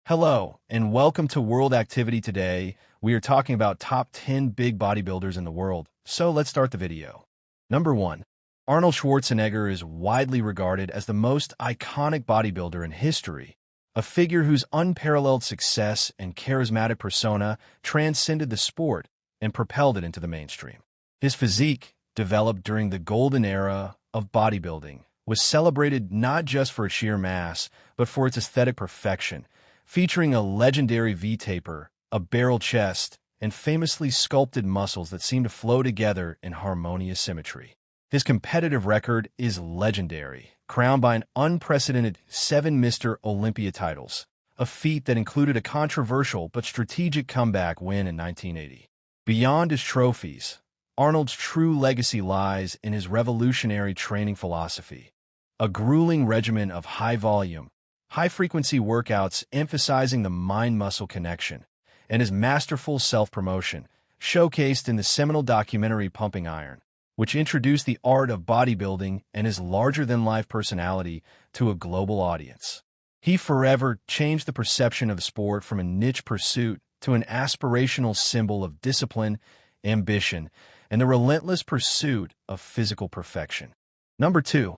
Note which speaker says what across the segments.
Speaker 1: Hello, and welcome to World Activity. Today. We are talking about top 10 big bodybuilders in the world, so let's start the video. Number 1. Arnold Schwarzenegger is widely regarded as the most iconic bodybuilder in history, a figure whose unparalleled success and charismatic persona transcended the sport and propelled it into the mainstream. His physique, developed during the golden era of bodybuilding, was celebrated not just for its sheer mass, but for its aesthetic perfection, featuring a legendary V-taper, a barrel chest, and famously sculpted muscles that seem to flow together in harmonious symmetry. His competitive record is legendary, crowned by an unprecedented 7 Mr. Olympia titles, a feat that included a controversial but strategic comeback win in 1980. Beyond his trophies, Arnold's true legacy lies in his revolutionary training philosophy, a grueling regimen of high-volume, high-frequency workouts emphasizing the mind-muscle connection, and his masterful self-promotion, showcased in the seminal documentary Pumping Iron, which introduced the art of bodybuilding and his larger-than-life personality to a global audience. He forever changed the perception of sport from a niche pursuit to an aspirational symbol of discipline, ambition, and the relentless pursuit of physical perfection. Number 2.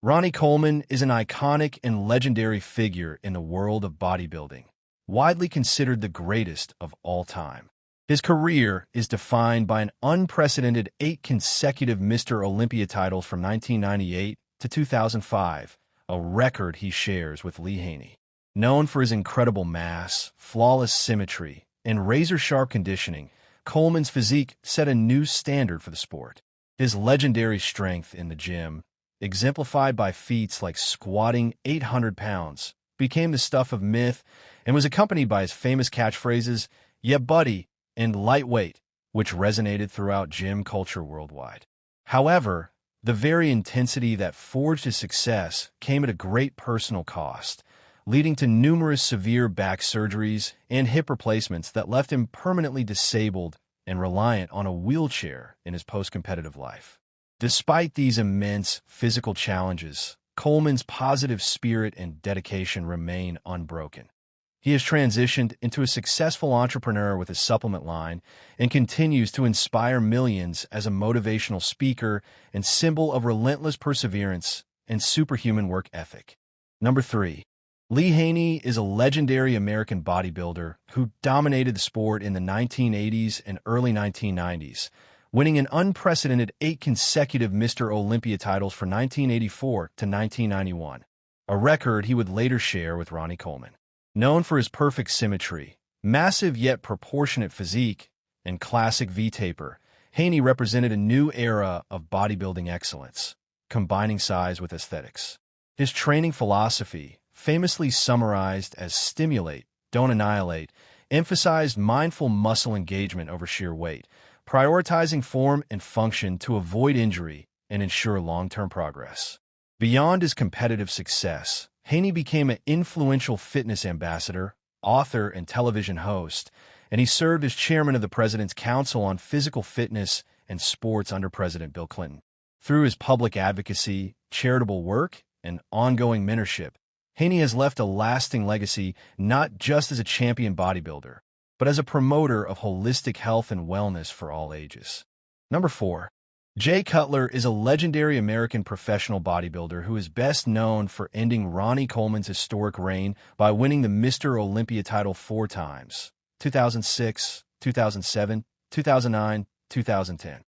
Speaker 1: Ronnie Coleman is an iconic and legendary figure in the world of bodybuilding, widely considered the greatest of all time. His career is defined by an unprecedented 8 consecutive Mr. Olympia titles from 1998 to 2005, a record he shares with Lee Haney. Known for his incredible mass, flawless symmetry, and razor-sharp conditioning, Coleman's physique set a new standard for the sport. His legendary strength in the gym, exemplified by feats like squatting 800 pounds, became the stuff of myth and was accompanied by his famous catchphrases, "Yeah, buddy," and "lightweight," which resonated throughout gym culture worldwide. However, the very intensity that forged his success came at a great personal cost, leading to numerous severe back surgeries and hip replacements that left him permanently disabled and reliant on a wheelchair in his post-competitive life. Despite these immense physical challenges, Coleman's positive spirit and dedication remain unbroken. He has transitioned into a successful entrepreneur with his supplement line and continues to inspire millions as a motivational speaker and symbol of relentless perseverance and superhuman work ethic. Number 3. Lee Haney is a legendary American bodybuilder who dominated the sport in the 1980s and early 1990s, winning an unprecedented 8 consecutive Mr. Olympia titles from 1984 to 1991, a record he would later share with Ronnie Coleman. Known for his perfect symmetry, massive yet proportionate physique, and classic V-taper, Haney represented a new era of bodybuilding excellence, combining size with aesthetics. His training philosophy, famously summarized as "stimulate, don't annihilate," emphasized mindful muscle engagement over sheer weight, prioritizing form and function to avoid injury and ensure long-term progress. Beyond his competitive success, Haney became an influential fitness ambassador, author, and television host, and he served as chairman of the President's Council on Physical Fitness and Sports under President Bill Clinton. Through his public advocacy, charitable work, and ongoing mentorship, Haney has left a lasting legacy not just as a champion bodybuilder, but as a promoter of holistic health and wellness for all ages. Number 4. Jay Cutler is a legendary American professional bodybuilder who is best known for ending Ronnie Coleman's historic reign by winning the Mr. Olympia title 4 times, 2006, 2007, 2009, 2010.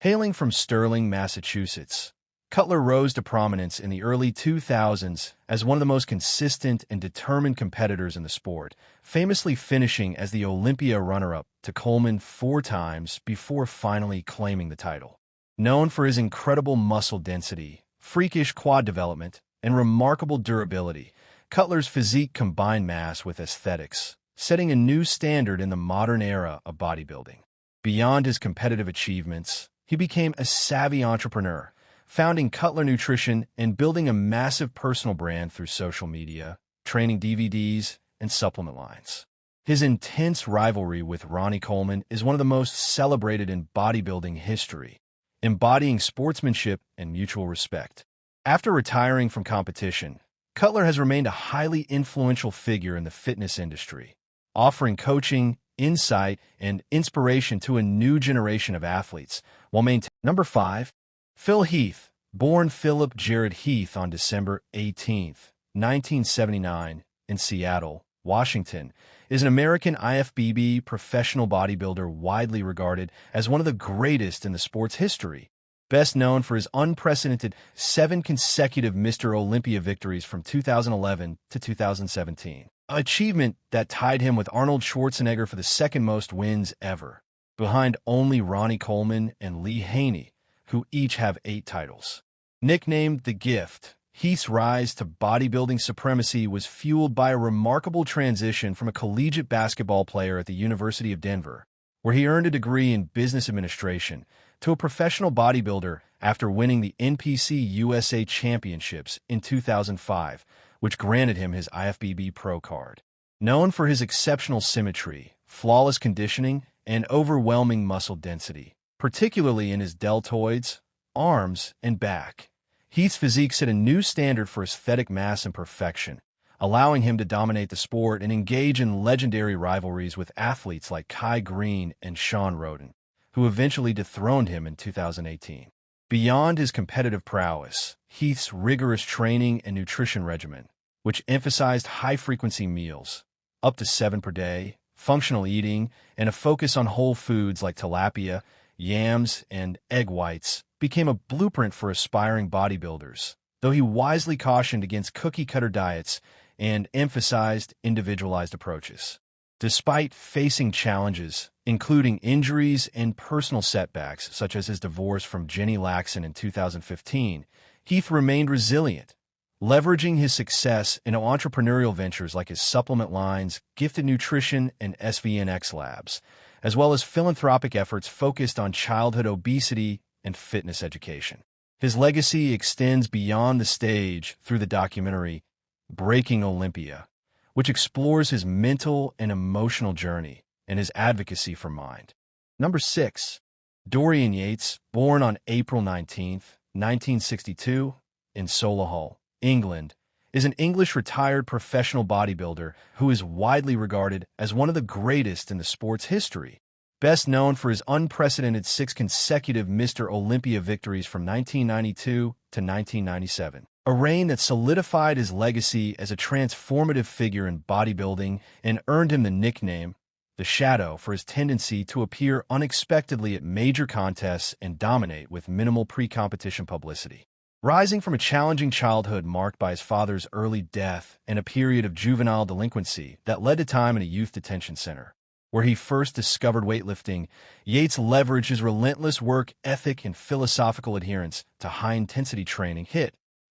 Speaker 1: Hailing from Sterling, Massachusetts, Cutler rose to prominence in the early 2000s as one of the most consistent and determined competitors in the sport, famously finishing as the Olympia runner-up to Coleman 4 times before finally claiming the title. Known for his incredible muscle density, freakish quad development, and remarkable durability, Cutler's physique combined mass with aesthetics, setting a new standard in the modern era of bodybuilding. Beyond his competitive achievements, he became a savvy entrepreneur, founding Cutler Nutrition and building a massive personal brand through social media, training DVDs, and supplement lines. His intense rivalry with Ronnie Coleman is one of the most celebrated in bodybuilding history, embodying sportsmanship and mutual respect. After retiring from competition, Cutler has remained a highly influential figure in the fitness industry, offering coaching, insight, and inspiration to a new generation of athletes while maintaining. Number 5. Phil Heath, born Philip Jared Heath on December 18, 1979, in Seattle, Washington, is an American IFBB professional bodybuilder widely regarded as one of the greatest in the sport's history. Best known for his unprecedented 7 consecutive Mr. Olympia victories from 2011 to 2017, an achievement that tied him with Arnold Schwarzenegger for the second most wins ever, behind only Ronnie Coleman and Lee Haney, who each have 8 titles. Nicknamed The Gift, Heath's rise to bodybuilding supremacy was fueled by a remarkable transition from a collegiate basketball player at the University of Denver, where he earned a degree in business administration, to a professional bodybuilder after winning the NPC USA Championships in 2005, which granted him his IFBB Pro card. Known for his exceptional symmetry, flawless conditioning, and overwhelming muscle density, particularly in his deltoids, arms, and back, Heath's physique set a new standard for aesthetic mass and perfection, allowing him to dominate the sport and engage in legendary rivalries with athletes like Kai Green and Sean Roden, who eventually dethroned him in 2018. Beyond his competitive prowess, Heath's rigorous training and nutrition regimen, which emphasized high-frequency meals, up to 7 per day, functional eating, and a focus on whole foods like tilapia, yams, and egg whites, became a blueprint for aspiring bodybuilders, though he wisely cautioned against cookie-cutter diets and emphasized individualized approaches. Despite facing challenges, including injuries and personal setbacks such as his divorce from Jenny Laxon in 2015, Heath remained resilient, leveraging his success in entrepreneurial ventures like his supplement lines, Gifted Nutrition, and SVNX Labs, as well as philanthropic efforts focused on childhood obesity and fitness education. His legacy extends beyond the stage through the documentary Breaking Olympia, which explores his mental and emotional journey and his advocacy for mind. Number 6. Dorian Yates, born on April 19, 1962, in Solihull, England, is an English retired professional bodybuilder who is widely regarded as one of the greatest in the sport's history. Best known for his unprecedented 6 consecutive Mr. Olympia victories from 1992 to 1997. A reign that solidified his legacy as a transformative figure in bodybuilding and earned him the nickname The Shadow for his tendency to appear unexpectedly at major contests and dominate with minimal pre-competition publicity. Rising from a challenging childhood marked by his father's early death and a period of juvenile delinquency that led to time in a youth detention center, where he first discovered weightlifting, Yates leveraged his relentless work ethic and philosophical adherence to high-intensity training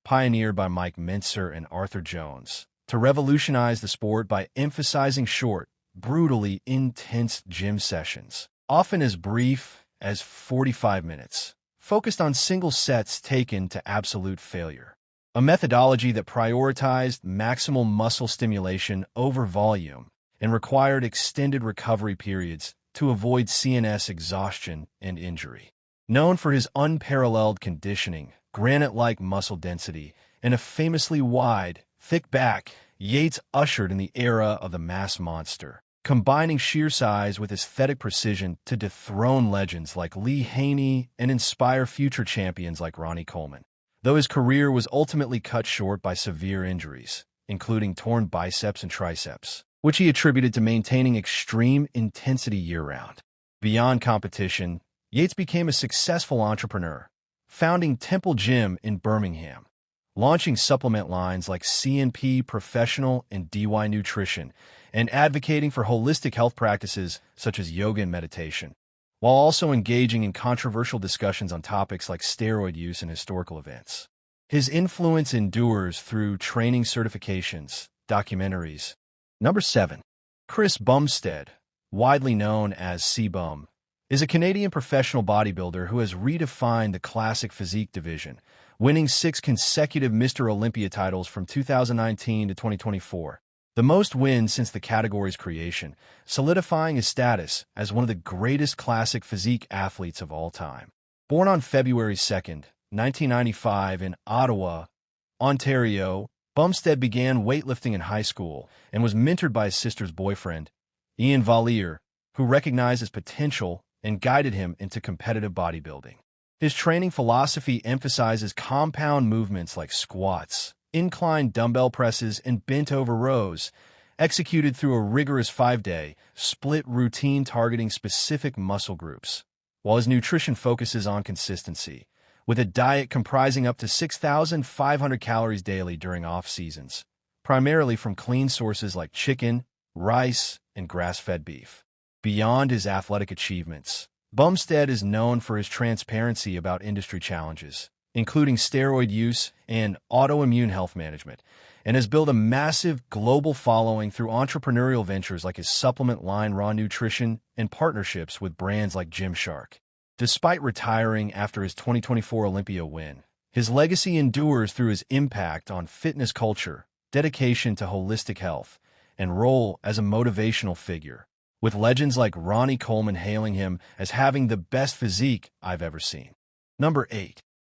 Speaker 1: pioneered by Mike Mentzer and Arthur Jones, to revolutionize the sport by emphasizing short, brutally intense gym sessions, often as brief as 45 minutes, focused on single sets taken to absolute failure. A methodology that prioritized maximal muscle stimulation over volume and required extended recovery periods to avoid CNS exhaustion and injury. Known for his unparalleled conditioning, granite-like muscle density, and a famously wide, thick back, Yates ushered in the era of the mass monster, combining sheer size with aesthetic precision to dethrone legends like Lee Haney and inspire future champions like Ronnie Coleman. Though his career was ultimately cut short by severe injuries, including torn biceps and triceps, which he attributed to maintaining extreme intensity year-round. Beyond competition, Yates became a successful entrepreneur, founding Temple Gym in Birmingham, launching supplement lines like CNP Professional and DY Nutrition, and advocating for holistic health practices such as yoga and meditation, while also engaging in controversial discussions on topics like steroid use and historical events. His influence endures through training certifications, documentaries. Number 7. Chris Bumstead, widely known as C-Bum, is a Canadian professional bodybuilder who has redefined the classic physique division, winning 6 consecutive Mr. Olympia titles from 2019 to 2024, the most wins since the category's creation, solidifying his status as one of the greatest classic physique athletes of all time. Born on February 2, 1995 in Ottawa, Ontario, Bumstead began weightlifting in high school and was mentored by his sister's boyfriend, Ian Valier, who recognized his potential and guided him into competitive bodybuilding. His training philosophy emphasizes compound movements like squats, incline dumbbell presses, and bent-over rows, executed through a rigorous 5-day, split routine targeting specific muscle groups, while his nutrition focuses on consistency, with a diet comprising up to 6,500 calories daily during off-seasons, primarily from clean sources like chicken, rice, and grass-fed beef. Beyond his athletic achievements, Bumstead is known for his transparency about industry challenges, including steroid use and autoimmune health management, and has built a massive global following through entrepreneurial ventures like his supplement line Raw Nutrition and partnerships with brands like Gymshark. Despite retiring after his 2024 Olympia win, his legacy endures through his impact on fitness culture, dedication to holistic health, and role as a motivational figure, with legends like Ronnie Coleman hailing him as having the best physique I've ever seen. Number 8.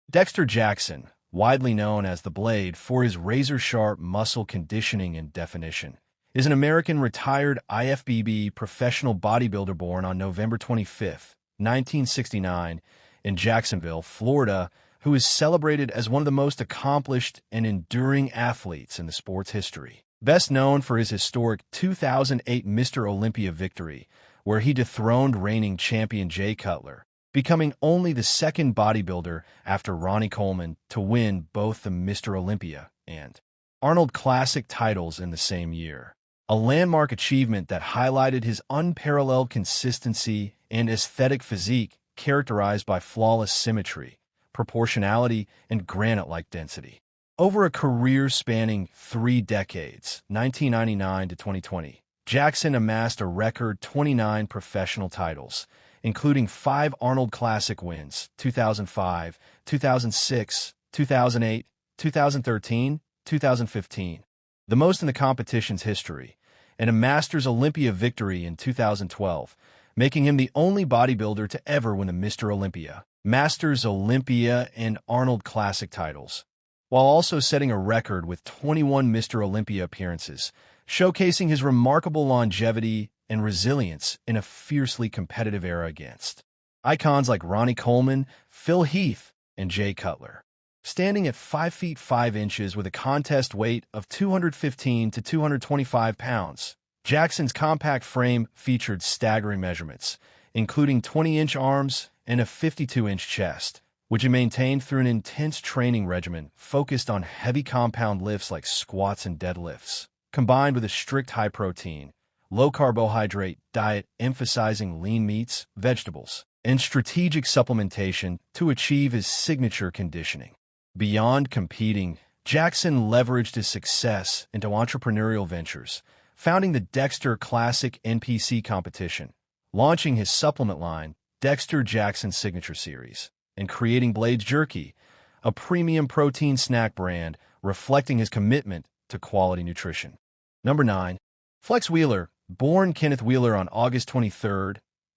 Speaker 1: Dexter Jackson, widely known as The Blade for his razor-sharp muscle conditioning and definition, is an American retired IFBB professional bodybuilder born on November 25, 1969, in Jacksonville, Florida, who is celebrated as one of the most accomplished and enduring athletes in the sport's history. Best known for his historic 2008 Mr. Olympia victory, where he dethroned reigning champion Jay Cutler, becoming only the second bodybuilder after Ronnie Coleman to win both the Mr. Olympia and Arnold Classic titles in the same year. A landmark achievement that highlighted his unparalleled consistency and aesthetic physique characterized by flawless symmetry, proportionality, and granite-like density. Over a career spanning 3 decades, 1999 to 2020, Jackson amassed a record 29 professional titles, including 5 Arnold Classic wins, 2005, 2006, 2008, 2013, 2015, the most in the competition's history, and a Masters Olympia victory in 2012, making him the only bodybuilder to ever win the Mr. Olympia, Masters Olympia, and Arnold Classic titles, while also setting a record with 21 Mr. Olympia appearances, showcasing his remarkable longevity and resilience in a fiercely competitive era against icons like Ronnie Coleman, Phil Heath, and Jay Cutler. Standing at 5 feet 5 inches with a contest weight of 215 to 225 pounds, Jackson's compact frame featured staggering measurements, including 20-inch arms and a 52-inch chest, which he maintained through an intense training regimen focused on heavy compound lifts like squats and deadlifts, combined with a strict high-protein, low-carbohydrate diet emphasizing lean meats, vegetables, and strategic supplementation to achieve his signature conditioning. Beyond competing, Jackson leveraged his success into entrepreneurial ventures, founding the Dexter Classic NPC competition, launching his supplement line, Dexter Jackson Signature Series, and creating Blades Jerky, a premium protein snack brand reflecting his commitment to quality nutrition. Number 9. Flex Wheeler, born Kenneth Wheeler on August 23,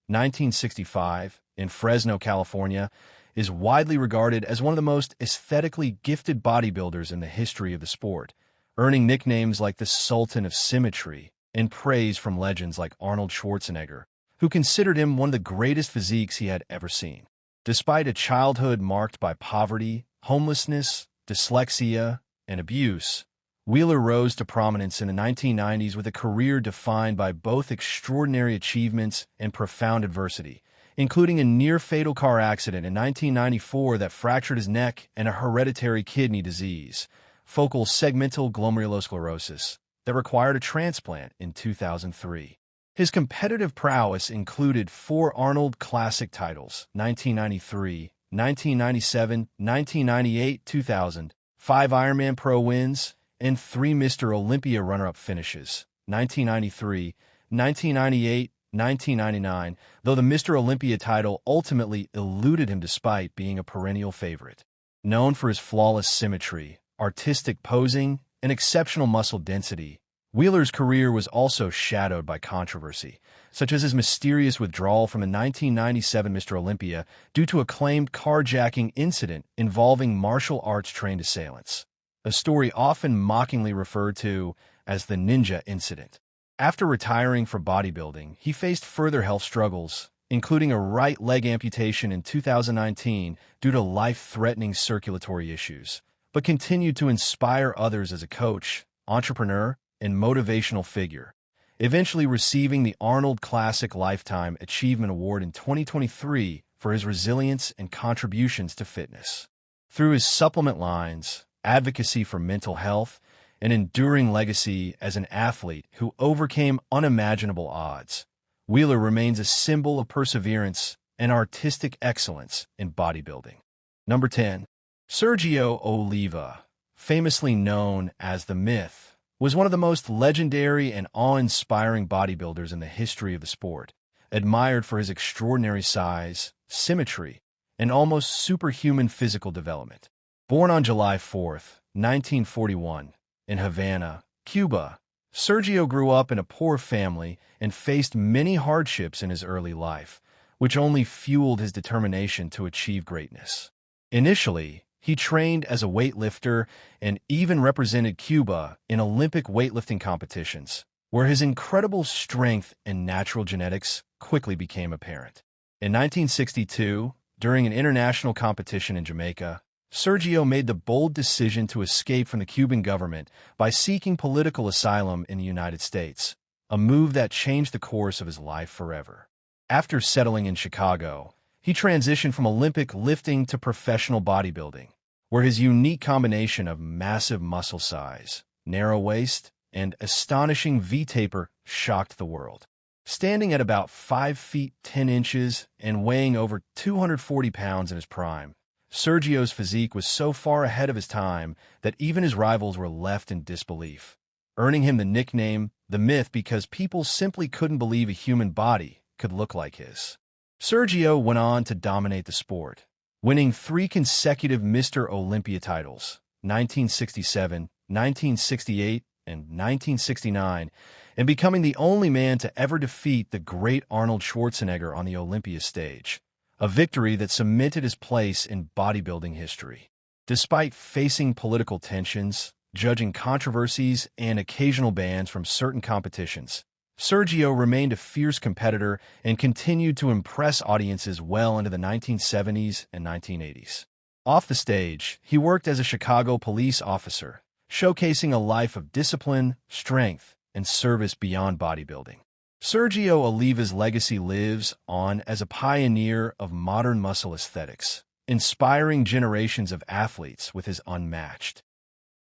Speaker 1: 1965, in Fresno, California, is widely regarded as one of the most aesthetically gifted bodybuilders in the history of the sport, earning nicknames like the Sultan of Symmetry and praise from legends like Arnold Schwarzenegger, who considered him one of the greatest physiques he had ever seen. Despite a childhood marked by poverty, homelessness, dyslexia, and abuse, Wheeler rose to prominence in the 1990s with a career defined by both extraordinary achievements and profound adversity, including a near-fatal car accident in 1994 that fractured his neck and a hereditary kidney disease, focal segmental glomerulosclerosis, that required a transplant in 2003. His competitive prowess included 4 Arnold Classic titles, 1993, 1997, 1998, 2000, 5 Ironman Pro wins, and 3 Mr. Olympia runner-up finishes, 1993, 1998, 1999, though the Mr. Olympia title ultimately eluded him despite being a perennial favorite. Known for his flawless symmetry, artistic posing, and exceptional muscle density, Wheeler's career was also shadowed by controversy, such as his mysterious withdrawal from the 1997 Mr. Olympia due to a claimed carjacking incident involving martial arts-trained assailants. a story often mockingly referred to as the Ninja Incident. After retiring from bodybuilding, he faced further health struggles, including a right leg amputation in 2019 due to life-threatening circulatory issues, but continued to inspire others as a coach, entrepreneur, and motivational figure, eventually receiving the Arnold Classic Lifetime Achievement Award in 2023 for his resilience and contributions to fitness. Through his supplement lines, advocacy for mental health, and enduring legacy as an athlete who overcame unimaginable odds, Wheeler remains a symbol of perseverance and artistic excellence in bodybuilding. Number 10. Sergio Oliva, famously known as The Myth, was one of the most legendary and awe-inspiring bodybuilders in the history of the sport, admired for his extraordinary size, symmetry, and almost superhuman physical development. Born on July 4, 1941, in Havana, Cuba, Sergio grew up in a poor family and faced many hardships in his early life, which only fueled his determination to achieve greatness. Initially, he trained as a weightlifter and even represented Cuba in Olympic weightlifting competitions, where his incredible strength and natural genetics quickly became apparent. In 1962, during an international competition in Jamaica, Sergio made the bold decision to escape from the Cuban government by seeking political asylum in the United States, a move that changed the course of his life forever. After settling in Chicago, he transitioned from Olympic lifting to professional bodybuilding, where his unique combination of massive muscle size, narrow waist, and astonishing V-taper shocked the world. Standing at about 5 feet 10 inches and weighing over 240 pounds in his prime, Sergio's physique was so far ahead of his time that even his rivals were left in disbelief, earning him the nickname The Myth because people simply couldn't believe a human body could look like his. Sergio went on to dominate the sport, winning 3 consecutive Mr. Olympia titles, 1967, 1968, and 1969, and becoming the only man to ever defeat the great Arnold Schwarzenegger on the Olympia stage, a victory that cemented his place in bodybuilding history. Despite facing political tensions, judging controversies, and occasional bans from certain competitions, Sergio remained a fierce competitor and continued to impress audiences well into the 1970s and 1980s. Off the stage, he worked as a Chicago police officer, showcasing a life of discipline, strength, and service beyond bodybuilding. Sergio Oliva's legacy lives on as a pioneer of modern muscle aesthetics, inspiring generations of athletes with his unmatched